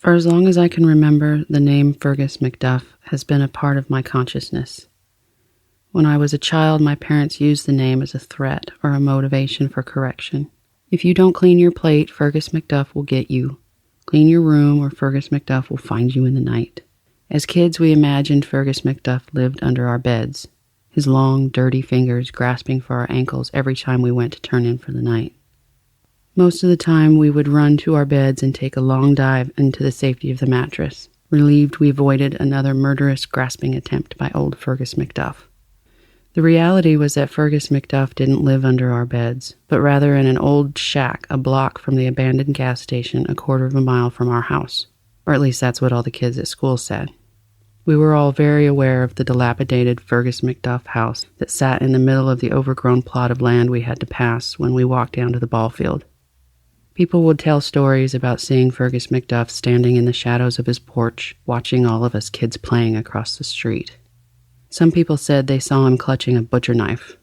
For as long as I can remember, the name Fergus MacDuff has been a part of my consciousness. When I was a child, my parents used the name as a threat or a motivation for correction. If you don't clean your plate, Fergus MacDuff will get you. Clean your room, or Fergus MacDuff will find you in the night. As kids, we imagined Fergus MacDuff lived under our beds, his long, dirty fingers grasping for our ankles every time we went to turn in for the night. Most of the time, we would run to our beds and take a long dive into the safety of the mattress, relieved we avoided another murderous grasping attempt by old Fergus MacDuff. The reality was that Fergus MacDuff didn't live under our beds, but rather in an old shack a block from the abandoned gas station a quarter of a mile from our house. Or at least that's what all the kids at school said. We were all very aware of the dilapidated Fergus MacDuff house that sat in the middle of the overgrown plot of land we had to pass when we walked down to the ball field. People would tell stories about seeing Fergus MacDuff standing in the shadows of his porch, watching all of us kids playing across the street. Some people said they saw him clutching a butcher knife.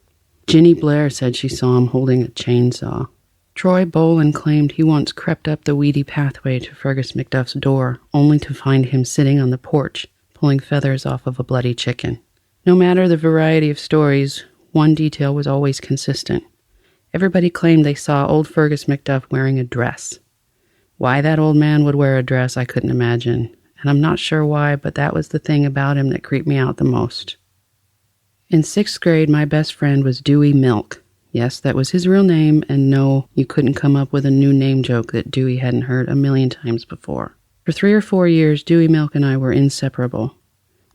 Ginny Blair said she saw him holding a chainsaw. Troy Bolin claimed he once crept up the weedy pathway to Fergus MacDuff's door, only to find him sitting on the porch, pulling feathers off of a bloody chicken. No matter the variety of stories, one detail was always consistent. Everybody claimed they saw old Fergus MacDuff wearing a dress. Why that old man would wear a dress, I couldn't imagine. And I'm not sure why, but that was the thing about him that creeped me out the most. In 6th grade, my best friend was Dewey Milk. Yes, that was his real name, and no, you couldn't come up with a new name joke that Dewey hadn't heard a million times before. For 3 or 4 years, Dewey Milk and I were inseparable.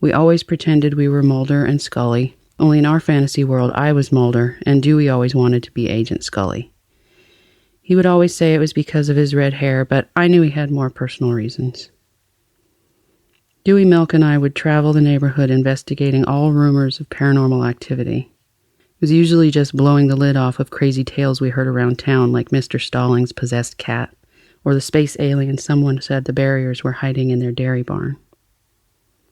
We always pretended we were Mulder and Scully, only in our fantasy world I was Mulder, and Dewey always wanted to be Agent Scully. He would always say it was because of his red hair, but I knew he had more personal reasons. Dewey Milk and I would travel the neighborhood investigating all rumors of paranormal activity. It was usually just blowing the lid off of crazy tales we heard around town, like Mr. Stallings' possessed cat, or the space alien someone said the barriers were hiding in their dairy barn.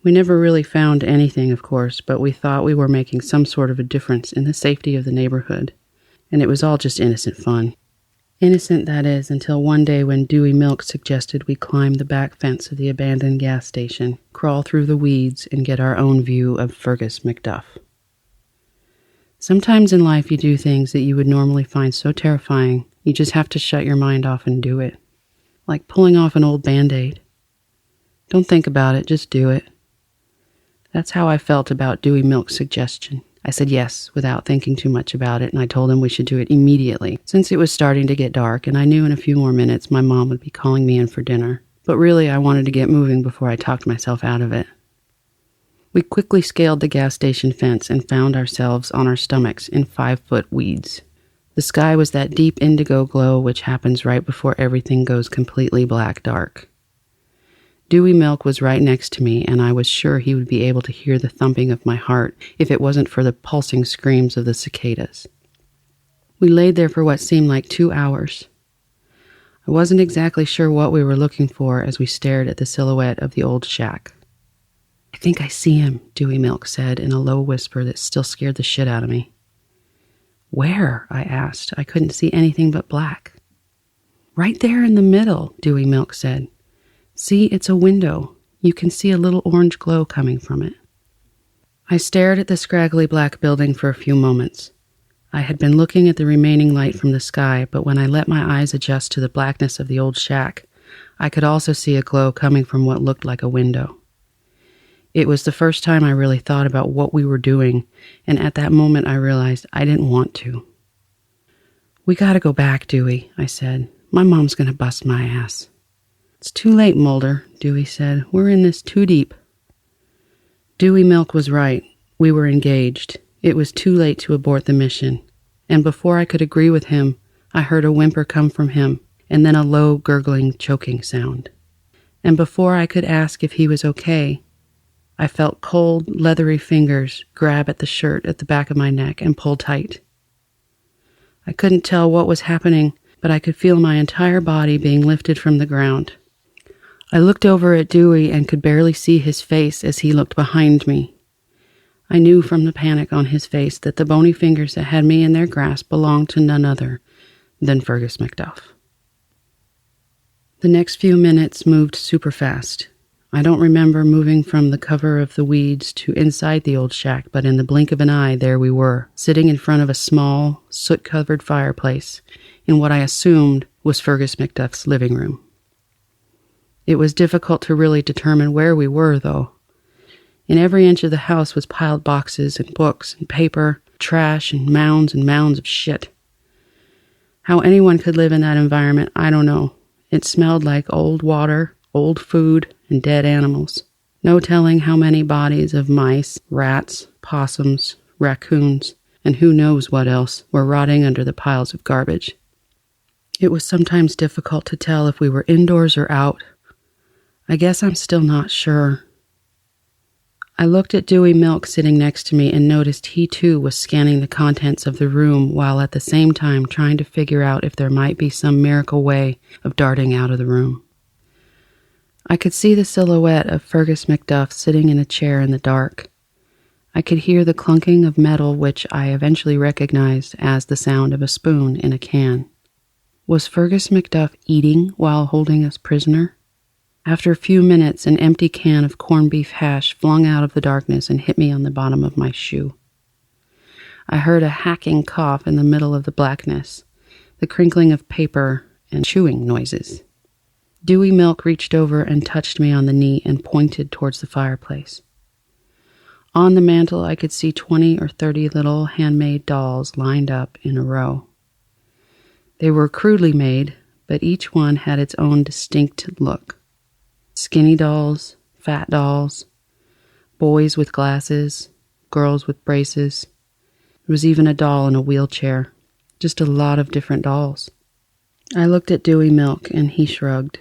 We never really found anything, of course, but we thought we were making some sort of a difference in the safety of the neighborhood, and it was all just innocent fun. Innocent, that is, until one day when Dewey Milk suggested we climb the back fence of the abandoned gas station, crawl through the weeds, and get our own view of Fergus MacDuff. Sometimes in life you do things that you would normally find so terrifying, you just have to shut your mind off and do it. Like pulling off an old Band-Aid. Don't think about it, just do it. That's how I felt about Dewey Milk's suggestion. I said yes, without thinking too much about it, and I told him we should do it immediately, since it was starting to get dark, and I knew in a few more minutes my mom would be calling me in for dinner. But really, I wanted to get moving before I talked myself out of it. We quickly scaled the gas station fence and found ourselves on our stomachs in 5-foot weeds. The sky was that deep indigo glow which happens right before everything goes completely black dark. Dewey Milk was right next to me, and I was sure he would be able to hear the thumping of my heart if it wasn't for the pulsing screams of the cicadas. We laid there for what seemed like 2 hours. I wasn't exactly sure what we were looking for as we stared at the silhouette of the old shack. "I think I see him," Dewey Milk said in a low whisper that still scared the shit out of me. "Where?" I asked. I couldn't see anything but black. "Right there in the middle," Dewey Milk said. "See, it's a window. You can see a little orange glow coming from it." I stared at the scraggly black building for a few moments. I had been looking at the remaining light from the sky, but when I let my eyes adjust to the blackness of the old shack, I could also see a glow coming from what looked like a window. It was the first time I really thought about what we were doing, and at that moment I realized I didn't want to. "We gotta go back, Dewey," I said. "My mom's gonna bust my ass." "It's too late, Mulder," Dewey said. "We're in this too deep." Dewey Milk was right. We were engaged. It was too late to abort the mission. And before I could agree with him, I heard a whimper come from him, and then a low, gurgling, choking sound. And before I could ask if he was okay, I felt cold, leathery fingers grab at the shirt at the back of my neck and pull tight. I couldn't tell what was happening, but I could feel my entire body being lifted from the ground. I looked over at Dewey and could barely see his face as he looked behind me. I knew from the panic on his face that the bony fingers that had me in their grasp belonged to none other than Fergus MacDuff. The next few minutes moved super fast. I don't remember moving from the cover of the weeds to inside the old shack, but in the blink of an eye, there we were, sitting in front of a small, soot-covered fireplace in what I assumed was Fergus MacDuff's living room. It was difficult to really determine where we were, though. In every inch of the house was piled boxes and books and paper, trash and mounds of shit. How anyone could live in that environment, I don't know. It smelled like old water, old food, and dead animals. No telling how many bodies of mice, rats, possums, raccoons, and who knows what else were rotting under the piles of garbage. It was sometimes difficult to tell if we were indoors or out. I guess I'm still not sure. I looked at Dewey Milk sitting next to me and noticed he too was scanning the contents of the room while at the same time trying to figure out if there might be some miracle way of darting out of the room. I could see the silhouette of Fergus MacDuff sitting in a chair in the dark. I could hear the clunking of metal, which I eventually recognized as the sound of a spoon in a can. Was Fergus MacDuff eating while holding us prisoner? After a few minutes, an empty can of corned beef hash flung out of the darkness and hit me on the bottom of my shoe. I heard a hacking cough in the middle of the blackness, the crinkling of paper and chewing noises. Dewey Milk reached over and touched me on the knee and pointed towards the fireplace. On the mantel, I could see 20 or 30 little handmade dolls lined up in a row. They were crudely made, but each one had its own distinct look. Skinny dolls, fat dolls, boys with glasses, girls with braces. There was even a doll in a wheelchair. Just a lot of different dolls. I looked at Dewey Milk and he shrugged.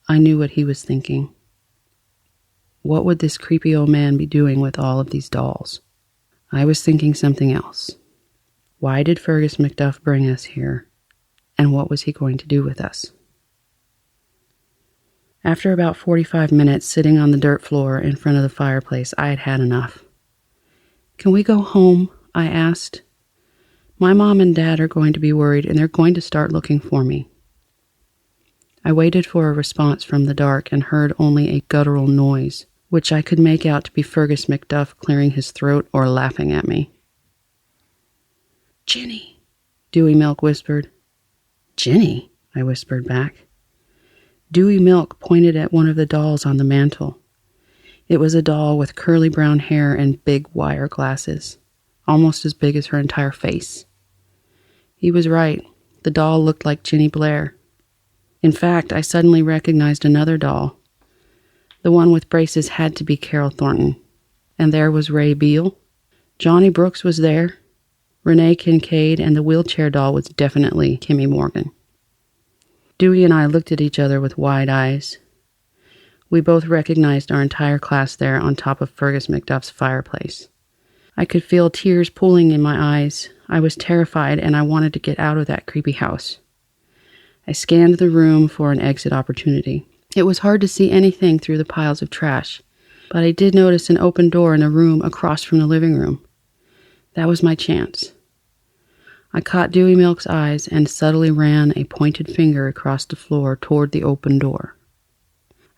I knew what he was thinking. What would this creepy old man be doing with all of these dolls? I was thinking something else. Why did Fergus MacDuff bring us here? And what was he going to do with us? After about 45 minutes sitting on the dirt floor in front of the fireplace, I had had enough. Can we go home? I asked. My mom and dad are going to be worried and they're going to start looking for me. I waited for a response from the dark and heard only a guttural noise, which I could make out to be Fergus MacDuff clearing his throat or laughing at me. Ginny, Dewey Milk whispered. Ginny, I whispered back. Dewey Milk pointed at one of the dolls on the mantel. It was a doll with curly brown hair and big wire glasses, almost as big as her entire face. He was right. The doll looked like Ginny Blair. In fact, I suddenly recognized another doll. The one with braces had to be Carol Thornton. And there was Ray Beale. Johnny Brooks was there. Renee Kincaid, and the wheelchair doll was definitely Kimmy Morgan. Dewey and I looked at each other with wide eyes. We both recognized our entire class there on top of Fergus MacDuff's fireplace. I could feel tears pooling in my eyes. I was terrified and I wanted to get out of that creepy house. I scanned the room for an exit opportunity. It was hard to see anything through the piles of trash, but I did notice an open door in a room across from the living room. That was my chance. I caught Dewey Milk's eyes and subtly ran a pointed finger across the floor toward the open door.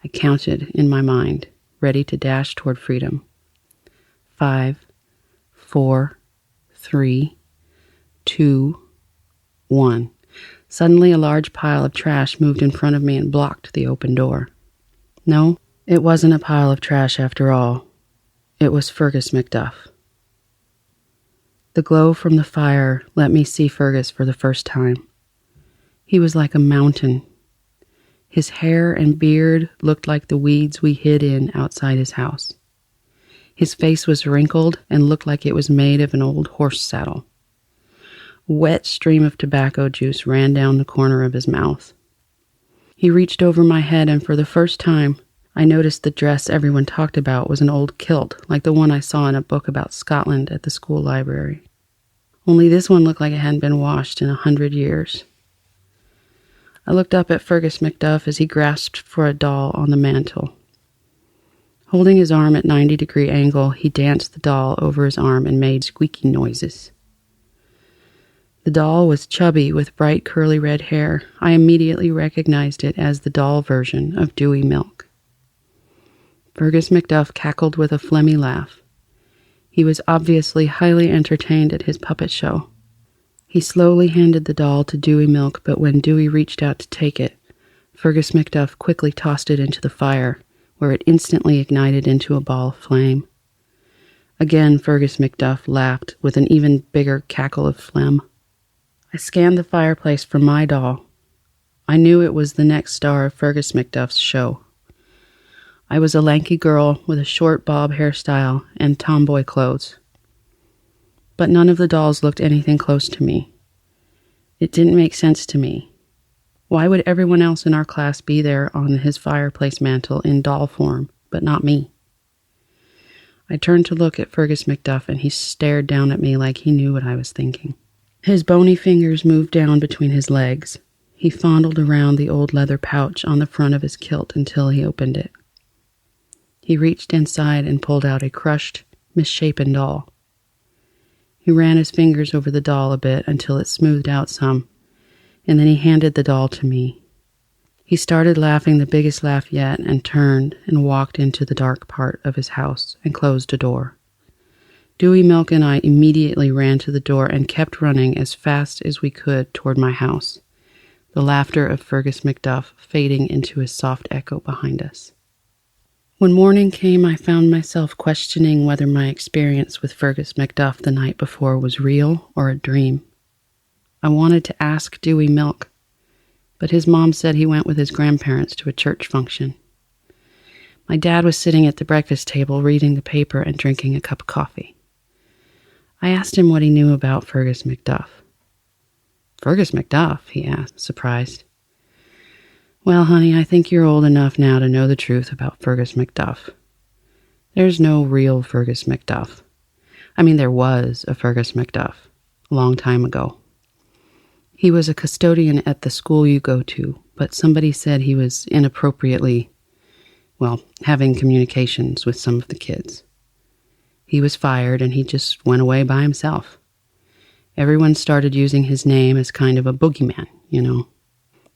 I counted in my mind, ready to dash toward freedom. 5, 4, 3, 2, 1. Suddenly a large pile of trash moved in front of me and blocked the open door. No, it wasn't a pile of trash after all. It was Fergus MacDuff. The glow from the fire let me see Fergus for the first time. He was like a mountain. His hair and beard looked like the weeds we hid in outside his house. His face was wrinkled and looked like it was made of an old horse saddle. A wet stream of tobacco juice ran down the corner of his mouth. He reached over my head, and for the first time, I noticed the dress everyone talked about was an old kilt, like the one I saw in a book about Scotland at the school library. Only this one looked like it hadn't been washed in 100 years. I looked up at Fergus MacDuff as he grasped for a doll on the mantel. Holding his arm at 90-degree angle, he danced the doll over his arm and made squeaky noises. The doll was chubby with bright curly red hair. I immediately recognized it as the doll version of Dewey Milk. Fergus MacDuff cackled with a phlegmy laugh. He was obviously highly entertained at his puppet show. He slowly handed the doll to Dewey Milk, but when Dewey reached out to take it, Fergus MacDuff quickly tossed it into the fire, where it instantly ignited into a ball of flame. Again, Fergus MacDuff laughed with an even bigger cackle of phlegm. I scanned the fireplace for my doll. I knew it was the next star of Fergus MacDuff's show. I was a lanky girl with a short bob hairstyle and tomboy clothes. But none of the dolls looked anything close to me. It didn't make sense to me. Why would everyone else in our class be there on his fireplace mantel in doll form, but not me? I turned to look at Fergus MacDuff, and he stared down at me like he knew what I was thinking. His bony fingers moved down between his legs. He fondled around the old leather pouch on the front of his kilt until he opened it. He reached inside and pulled out a crushed, misshapen doll. He ran his fingers over the doll a bit until it smoothed out some, and then he handed the doll to me. He started laughing the biggest laugh yet and turned and walked into the dark part of his house and closed a door. Dewey Milk and I immediately ran to the door and kept running as fast as we could toward my house, the laughter of Fergus MacDuff fading into a soft echo behind us. When morning came, I found myself questioning whether my experience with Fergus MacDuff the night before was real or a dream. I wanted to ask Dewey Milk, but his mom said he went with his grandparents to a church function. My dad was sitting at the breakfast table reading the paper and drinking a cup of coffee. I asked him what he knew about Fergus MacDuff. "Fergus MacDuff?" he asked, surprised. "Well, honey, I think you're old enough now to know the truth about Fergus MacDuff. There's no real Fergus MacDuff. I mean, there was a Fergus MacDuff a long time ago. He was a custodian at the school you go to, but somebody said he was inappropriately, having communications with some of the kids. He was fired and he just went away by himself. Everyone started using his name as kind of a boogeyman, you know.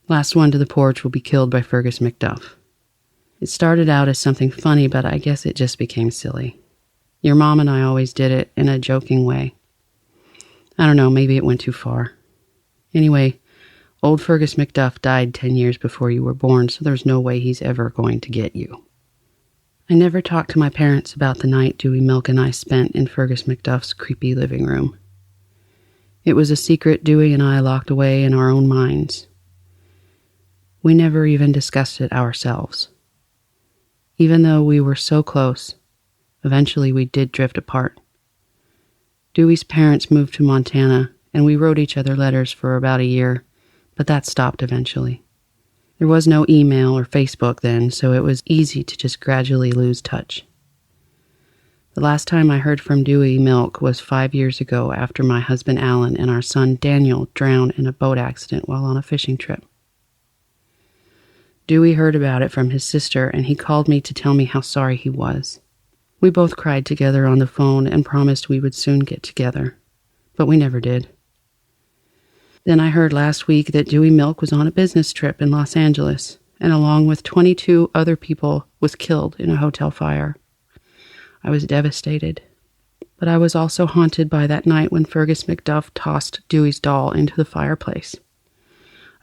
Last one to the porch will be killed by Fergus MacDuff. It started out as something funny, but I guess it just became silly. Your mom and I always did it in a joking way. I don't know, maybe it went too far. Anyway, old Fergus MacDuff died 10 years before you were born, so there's no way he's ever going to get you." I never talked to my parents about the night Dewey Milk and I spent in Fergus MacDuff's creepy living room. It was a secret Dewey and I locked away in our own minds. We never even discussed it ourselves. Even though we were so close, eventually we did drift apart. Dewey's parents moved to Montana, and we wrote each other letters for about a year, but that stopped eventually. There was no email or Facebook then, so it was easy to just gradually lose touch. The last time I heard from Dewey Milk was 5 years ago after my husband Alan and our son Daniel drowned in a boat accident while on a fishing trip. Dewey heard about it from his sister, and he called me to tell me how sorry he was. We both cried together on the phone and promised we would soon get together, but we never did. Then I heard last week that Dewey Milk was on a business trip in Los Angeles, and along with 22 other people was killed in a hotel fire. I was devastated, but I was also haunted by that night when Fergus MacDuff tossed Dewey's doll into the fireplace.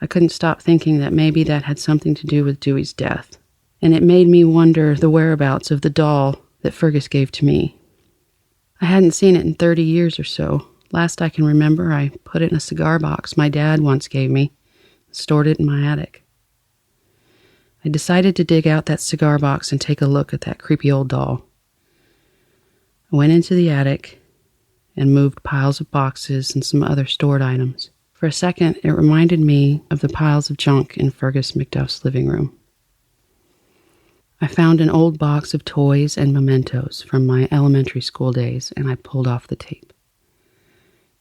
I couldn't stop thinking that maybe that had something to do with Dewey's death, and it made me wonder the whereabouts of the doll that Fergus gave to me. I hadn't seen it in 30 years or so. Last I can remember, I put it in a cigar box my dad once gave me, and stored it in my attic. I decided to dig out that cigar box and take a look at that creepy old doll. I went into the attic and moved piles of boxes and some other stored items. For a second, it reminded me of the piles of junk in Fergus MacDuff's living room. I found an old box of toys and mementos from my elementary school days, and I pulled off the tape.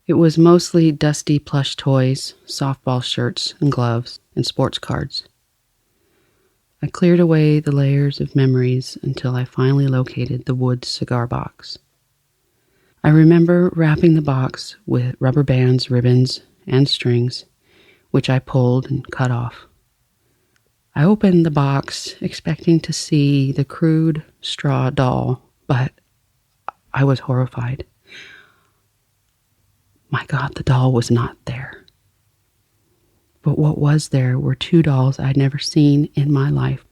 It was mostly dusty plush toys, softball shirts and gloves, and sports cards. I cleared away the layers of memories until I finally located the wood cigar box. I remember wrapping the box with rubber bands, ribbons, and strings, which I pulled and cut off. I opened the box, expecting to see the crude straw doll, but I was horrified. My God, the doll was not there. But what was there were two dolls I'd never seen in my life.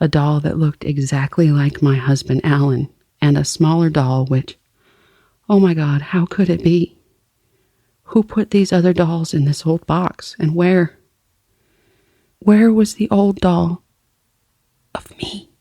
A doll that looked exactly like my husband, Alan, and a smaller doll which, oh my God, how could it be? Who put these other dolls in this old box, and where? Where was the old doll of me?